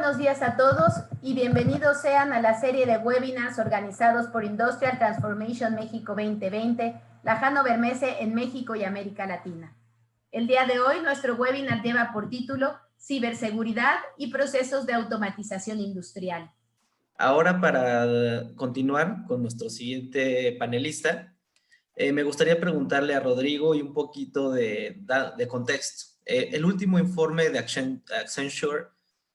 buenos días a todos y bienvenidos sean a la serie de webinars organizados por Industrial Transformation México 2020, la Hannover Messe en México y América Latina. El día de hoy nuestro webinar lleva por título Ciberseguridad y procesos de automatización industrial. Ahora, para continuar con nuestro siguiente panelista, me gustaría preguntarle a Rodrigo y un poquito de contexto. El último informe de Accenture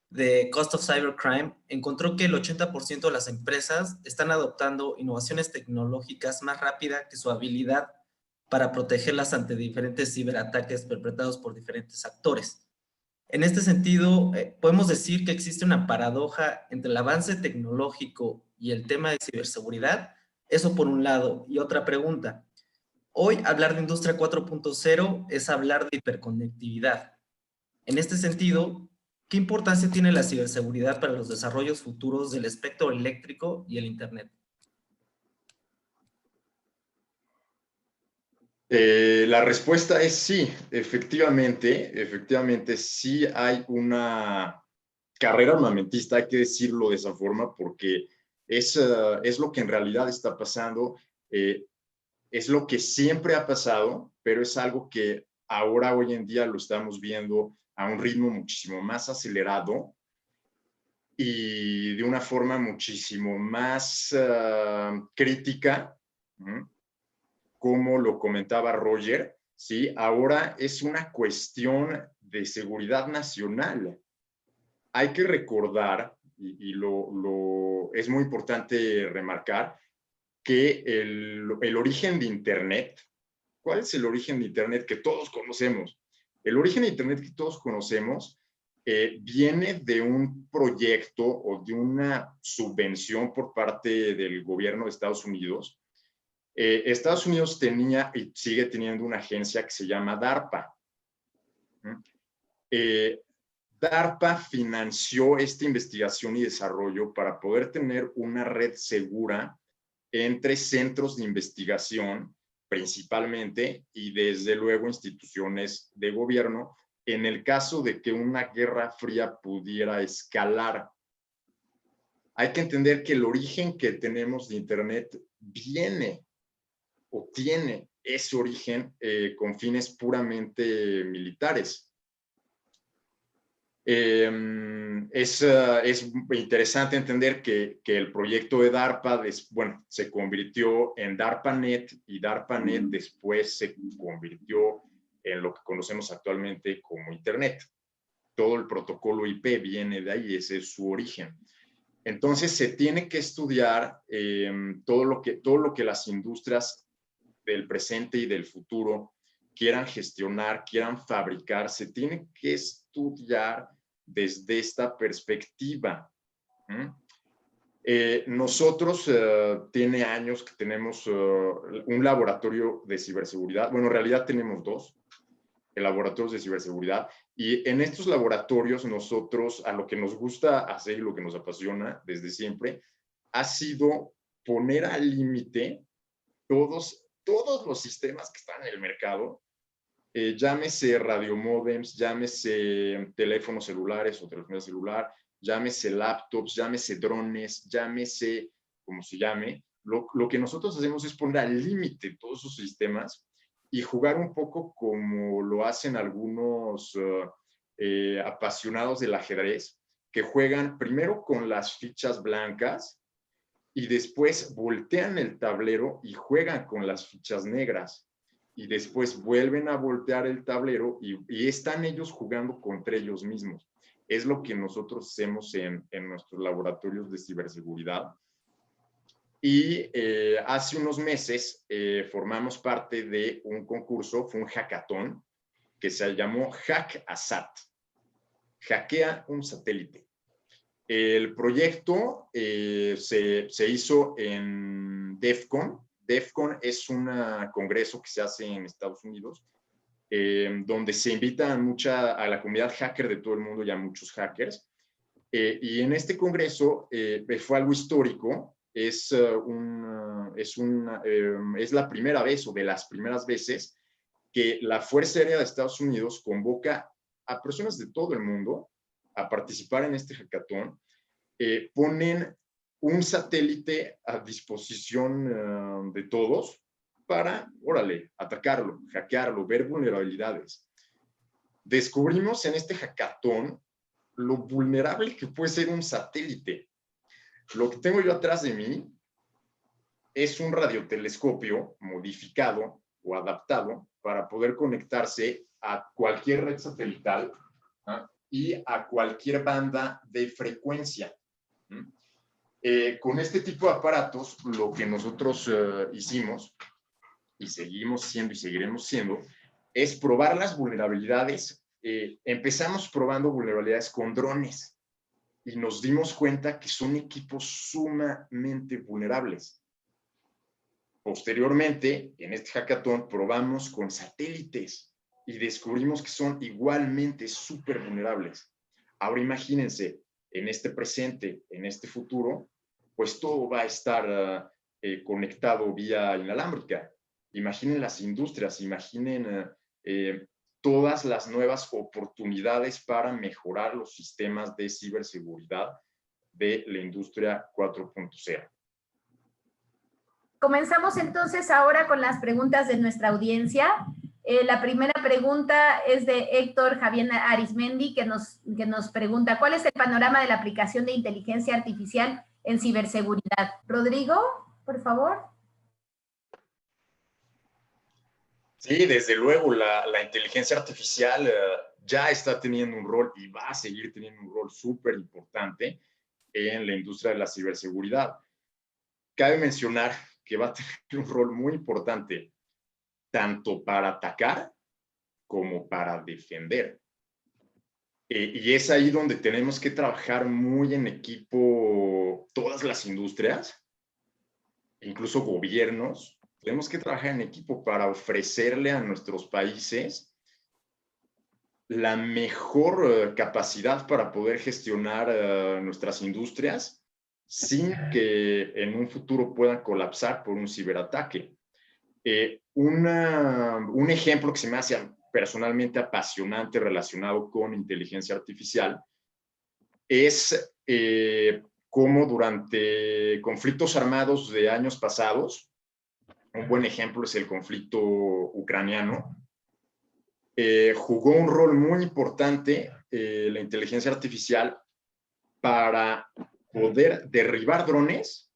de Cost of Cybercrime encontró que el 80% de las empresas están adoptando innovaciones tecnológicas más rápida que su habilidad para protegerlas ante diferentes ciberataques perpetrados por diferentes actores. En este sentido, podemos decir que existe una paradoja entre el avance tecnológico y el tema de ciberseguridad. Eso por un lado. Y otra pregunta. Hoy hablar de Industria 4.0 es hablar de hiperconectividad. En este sentido, ¿qué importancia tiene la ciberseguridad para los desarrollos futuros del espectro eléctrico y el Internet? La respuesta es sí, efectivamente sí hay una carrera armamentista, hay que decirlo de esa forma, porque es lo que en realidad está pasando, es lo que siempre ha pasado, pero es algo que ahora, hoy en día, lo estamos viendo a un ritmo muchísimo más acelerado y de una forma muchísimo más crítica, como lo comentaba Roger, ¿sí? Ahora es una cuestión de seguridad nacional. Hay que recordar, y es muy importante remarcar, que el origen de Internet, ¿cuál es el origen de Internet que todos conocemos? El origen de Internet que todos conocemos viene de un proyecto o de una subvención por parte del gobierno de Estados Unidos. Estados Unidos tenía y sigue teniendo una agencia que se llama DARPA. DARPA financió esta investigación y desarrollo para poder tener una red segura entre centros de investigación, principalmente, y desde luego instituciones de gobierno, en el caso de que una guerra fría pudiera escalar. Hay que entender que el origen que tenemos de Internet viene o tiene ese origen con fines puramente militares. Es interesante entender que el proyecto de DARPA, se convirtió en DARPANET y DARPANET después se convirtió en lo que conocemos actualmente como Internet. Todo el protocolo IP viene de ahí, ese es su origen. Entonces se tiene que estudiar todo lo que las industrias del presente y del futuro quieran gestionar, quieran fabricar, se tiene que estudiar desde esta perspectiva. Nosotros tiene años que tenemos un laboratorio de ciberseguridad. Bueno, en realidad tenemos dos laboratorios de ciberseguridad, y en estos laboratorios nosotros, a lo que nos gusta hacer y lo que nos apasiona desde siempre, ha sido poner al límite todos los sistemas que están en el mercado, llámese radiomódems, llámese teléfonos celulares o telefonía celular, llámese laptops, llámese drones, llámese como se llame. Lo que nosotros hacemos es poner al límite todos esos sistemas y jugar un poco como lo hacen algunos apasionados del ajedrez, que juegan primero con las fichas blancas y después voltean el tablero y juegan con las fichas negras. Y después vuelven a voltear el tablero y están ellos jugando contra ellos mismos. Es lo que nosotros hacemos en nuestros laboratorios de ciberseguridad. Y hace unos meses formamos parte de un concurso, fue un hackathon, que se llamó HackASat. Hackea un satélite. El proyecto se hizo en DEF CON. DEF CON es un congreso que se hace en Estados Unidos, donde se invita a la comunidad hacker de todo el mundo y a muchos hackers. Y en este congreso fue algo histórico. Es la primera vez o de las primeras veces que la Fuerza Aérea de Estados Unidos convoca a personas de todo el mundo a participar en este hackathon, ponen un satélite a disposición de todos para, órale, atacarlo, hackearlo, ver vulnerabilidades. Descubrimos en este hackathon lo vulnerable que puede ser un satélite. Lo que tengo yo atrás de mí es un radiotelescopio modificado o adaptado para poder conectarse a cualquier red satelital y a cualquier banda de frecuencia. Con este tipo de aparatos, lo que nosotros hicimos, y seguimos siendo y seguiremos siendo, es probar las vulnerabilidades. Empezamos probando vulnerabilidades con drones y nos dimos cuenta que son equipos sumamente vulnerables. Posteriormente, en este hackathon, probamos con satélites y descubrimos que son igualmente súper vulnerables. Ahora imagínense, en este presente, en este futuro, pues todo va a estar conectado vía inalámbrica. Imaginen las industrias, imaginen todas las nuevas oportunidades para mejorar los sistemas de ciberseguridad de la industria 4.0. Comenzamos entonces ahora con las preguntas de nuestra audiencia. La primera pregunta es de Héctor Javier Arismendi, que nos pregunta, ¿cuál es el panorama de la aplicación de inteligencia artificial en ciberseguridad? Rodrigo, por favor. Sí, desde luego, la inteligencia artificial ya está teniendo un rol y va a seguir teniendo un rol súper importante en la industria de la ciberseguridad. Cabe mencionar que va a tener un rol muy importante tanto para atacar como para defender. Y es ahí donde tenemos que trabajar muy en equipo todas las industrias, incluso gobiernos. Tenemos que trabajar en equipo para ofrecerle a nuestros países la mejor capacidad para poder gestionar nuestras industrias sin que en un futuro puedan colapsar por un ciberataque. Un ejemplo que se me hace personalmente apasionante relacionado con inteligencia artificial es cómo durante conflictos armados de años pasados, un buen ejemplo es el conflicto ucraniano, jugó un rol muy importante la inteligencia artificial para poder derribar drones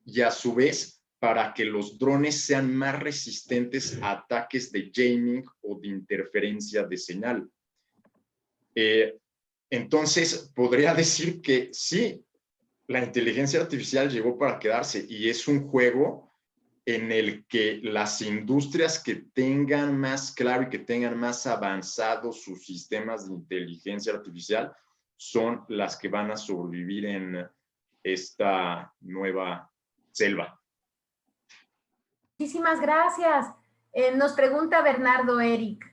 y a su vez para que los drones sean más resistentes a ataques de jamming o de interferencia de señal. Entonces, podría decir que sí, la inteligencia artificial llegó para quedarse y es un juego en el que las industrias que tengan más claro y que tengan más avanzados sus sistemas de inteligencia artificial son las que van a sobrevivir en esta nueva selva. Muchísimas gracias. Nos pregunta Bernardo Eric,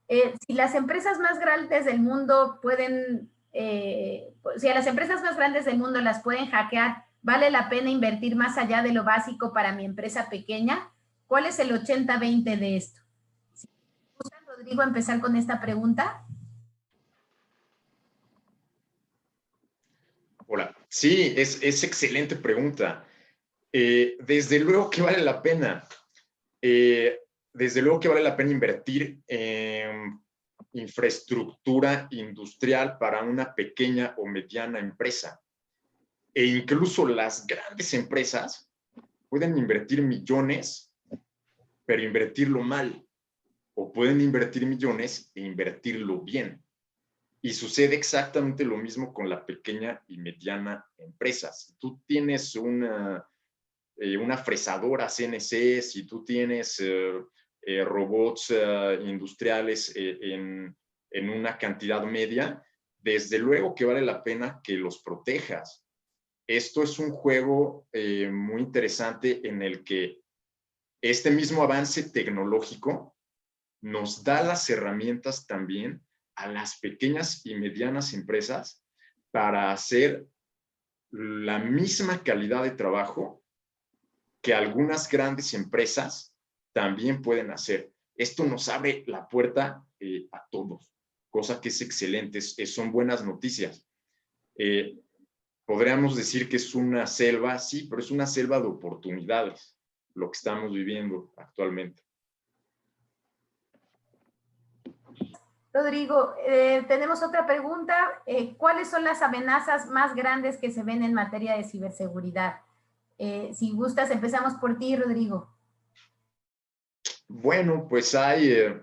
si las empresas más grandes del mundo pueden, si a las empresas más grandes del mundo las pueden hackear, ¿vale la pena invertir más allá de lo básico para mi empresa pequeña? ¿Cuál es el 80-20 de esto? Si gusta, Rodrigo, empezar con esta pregunta. Hola. Sí, es excelente pregunta. Desde luego que vale la pena. Desde luego que vale la pena invertir en infraestructura industrial para una pequeña o mediana empresa. E incluso las grandes empresas pueden invertir millones, pero invertirlo mal. O pueden invertir millones e invertirlo bien. Y sucede exactamente lo mismo con la pequeña y mediana empresa. Si tú tienes una fresadora CNC, si tú tienes robots industriales en una cantidad media, desde luego que vale la pena que los protejas. Esto es un juego muy interesante en el que este mismo avance tecnológico nos da las herramientas también a las pequeñas y medianas empresas para hacer la misma calidad de trabajo que algunas grandes empresas también pueden hacer. Esto nos abre la puerta a todos, cosa que es excelente, son buenas noticias. Podríamos decir que es una selva, sí, pero es una selva de oportunidades, lo que estamos viviendo actualmente. Rodrigo, tenemos otra pregunta. ¿Cuáles son las amenazas más grandes que se ven en materia de ciberseguridad? Si gustas, empezamos por ti, Rodrigo. Bueno, pues hay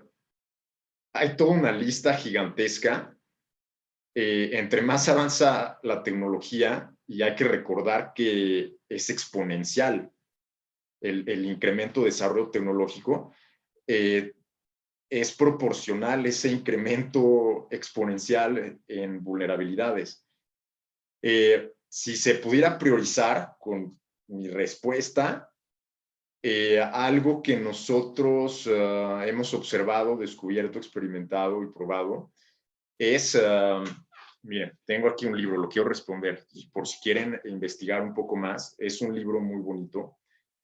toda una lista gigantesca. Entre más avanza la tecnología, y hay que recordar que es exponencial el incremento de desarrollo tecnológico, es proporcional ese incremento exponencial en vulnerabilidades. Si se pudiera priorizar con mi respuesta, algo que nosotros hemos observado, descubierto, experimentado y probado, es, miren, tengo aquí un libro, lo quiero responder, por si quieren investigar un poco más, es un libro muy bonito,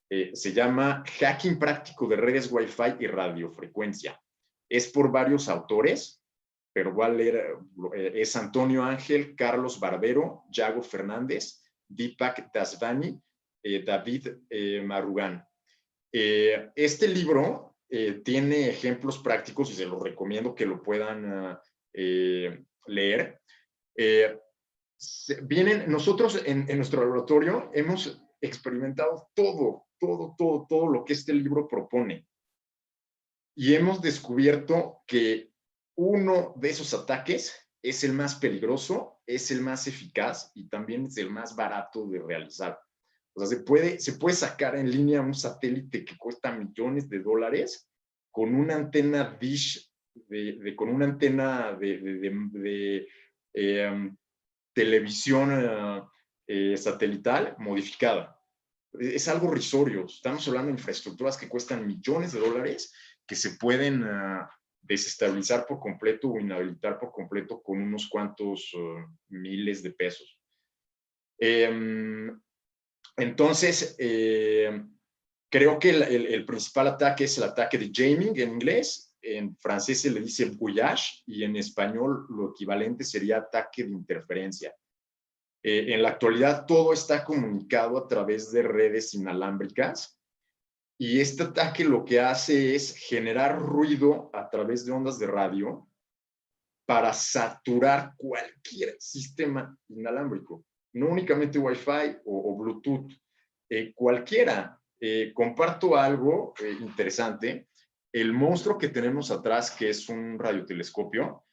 se llama Hacking Práctico de Redes Wi-Fi y Radiofrecuencia. Es por varios autores, pero voy a leer, es Antonio Ángel, Carlos Barbero, Yago Fernández, Deepak Dasvani, David Marugán. Este libro tiene ejemplos prácticos y se los recomiendo que lo puedan leer. Nosotros en nuestro laboratorio hemos experimentado todo lo que este libro propone. Y hemos descubierto que uno de esos ataques es el más peligroso, es el más eficaz y también es el más barato de realizar. O sea, se puede sacar en línea un satélite que cuesta millones de dólares con una antena dish, con una antena de televisión satelital modificada. Es algo risorio. Estamos hablando de infraestructuras que cuestan millones de dólares que se pueden desestabilizar por completo o inhabilitar por completo con unos cuantos miles de pesos. Entonces, creo que el principal ataque es el ataque de jamming en inglés. En francés se le dice brouillage y en español lo equivalente sería ataque de interferencia. En la actualidad todo está comunicado a través de redes inalámbricas y este ataque lo que hace es generar ruido a través de ondas de radio para saturar cualquier sistema inalámbrico, no únicamente Wi-Fi o Bluetooth, cualquiera. Comparto algo interesante. El monstruo que tenemos atrás, que es un radiotelescopio,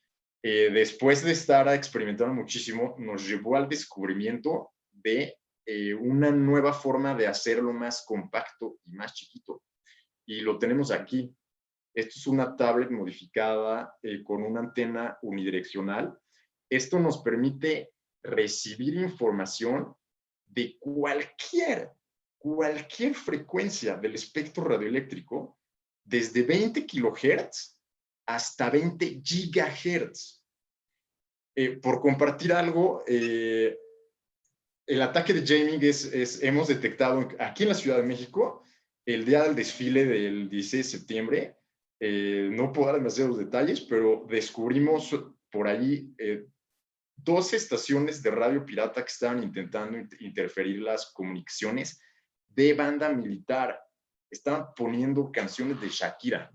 después de estar experimentando muchísimo, nos llevó al descubrimiento de una nueva forma de hacerlo más compacto y más chiquito. Y lo tenemos aquí. Esto es una tablet modificada con una antena unidireccional. Esto nos permite recibir información de cualquier frecuencia del espectro radioeléctrico, desde 20 kilohertz hasta 20 gigahertz. Por compartir algo, el ataque de jamming hemos detectado aquí en la Ciudad de México, el día del desfile del 16 de septiembre, no puedo dar demasiados detalles, pero descubrimos por allí 12 estaciones de radio pirata que estaban intentando interferir las comunicaciones de banda militar. Estaban poniendo canciones de Shakira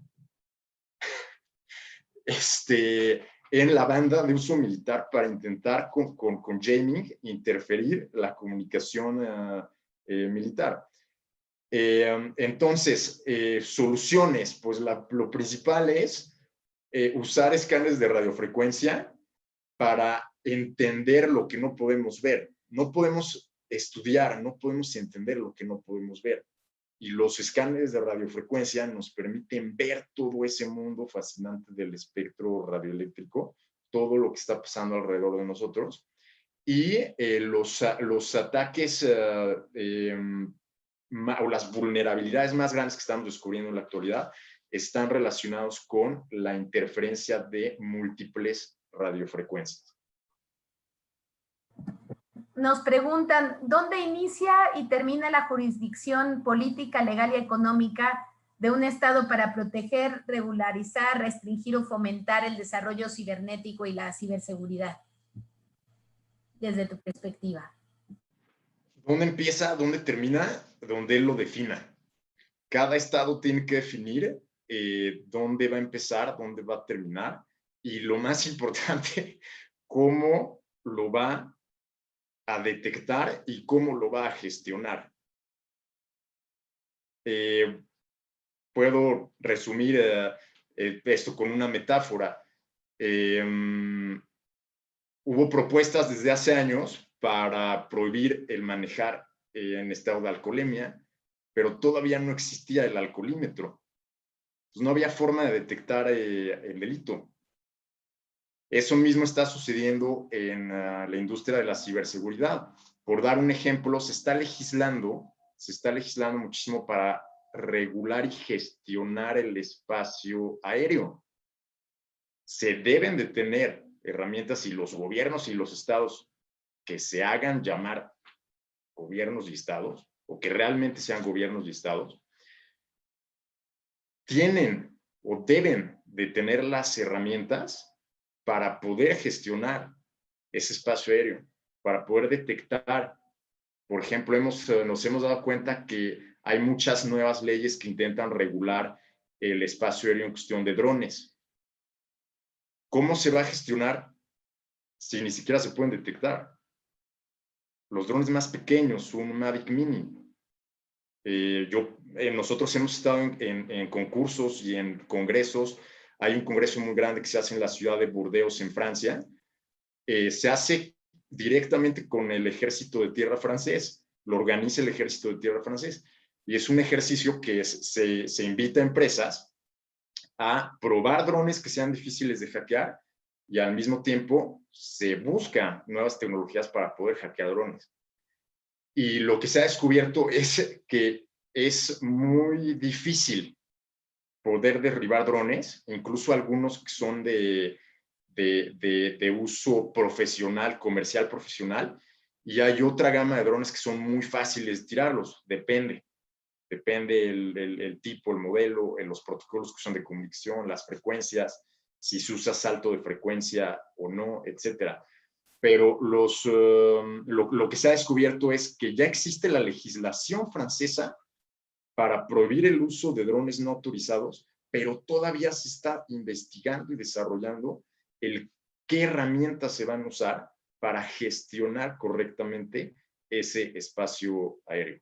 en la banda de uso militar para intentar con jamming interferir la comunicación militar. Entonces, soluciones, pues lo principal es usar escáneres de radiofrecuencia para entender lo que no podemos ver. No podemos estudiar, no podemos entender lo que no podemos ver. Y los escáneres de radiofrecuencia nos permiten ver todo ese mundo fascinante del espectro radioeléctrico, todo lo que está pasando alrededor de nosotros. Y los ataques o las vulnerabilidades más grandes que estamos descubriendo en la actualidad están relacionados con la interferencia de múltiples radiofrecuencias. Nos preguntan, ¿dónde inicia y termina la jurisdicción política, legal y económica de un Estado para proteger, regularizar, restringir o fomentar el desarrollo cibernético y la ciberseguridad? desde tu perspectiva? ¿Dónde empieza? ¿Dónde termina? Donde él lo defina. Cada estado tiene que definir dónde va a empezar, dónde va a terminar, y lo más importante, cómo lo va a detectar y cómo lo va a gestionar. Puedo resumir esto con una metáfora. Hubo propuestas desde hace años para prohibir el manejar en estado de alcoholemia, pero todavía no existía el alcoholímetro. Pues no había forma de detectar el delito. Eso mismo está sucediendo en la industria de la ciberseguridad. Por dar un ejemplo, se está legislando muchísimo para regular y gestionar el espacio aéreo. Se deben de tener herramientas y los gobiernos y los estados que se hagan llamar gobiernos y estados, o que realmente sean gobiernos y estados, tienen o deben de tener las herramientas para poder gestionar ese espacio aéreo, para poder detectar. Por ejemplo, nos hemos dado cuenta que hay muchas nuevas leyes que intentan regular el espacio aéreo en cuestión de drones. ¿Cómo se va a gestionar si ni siquiera se pueden detectar? Los drones más pequeños, un Mavic Mini. Nosotros hemos estado en concursos y en congresos. Hay un congreso muy grande que se hace en la ciudad de Burdeos, en Francia. Se hace directamente con el ejército de tierra francés. Lo organiza el ejército de tierra francés. Y es un ejercicio que se invita a empresas a probar drones que sean difíciles de hackear, y al mismo tiempo se buscan nuevas tecnologías para poder hackear drones. Y lo que se ha descubierto es que es muy difícil poder derribar drones, incluso algunos que son de uso profesional, comercial profesional, y hay otra gama de drones que son muy fáciles de tirarlos. Depende el tipo, el modelo, los protocolos que son de comunicación, las frecuencias, si se usa salto de frecuencia o no, etcétera. Pero lo que se ha descubierto es que ya existe la legislación francesa para prohibir el uso de drones no autorizados, pero todavía se está investigando y desarrollando qué herramientas se van a usar para gestionar correctamente ese espacio aéreo.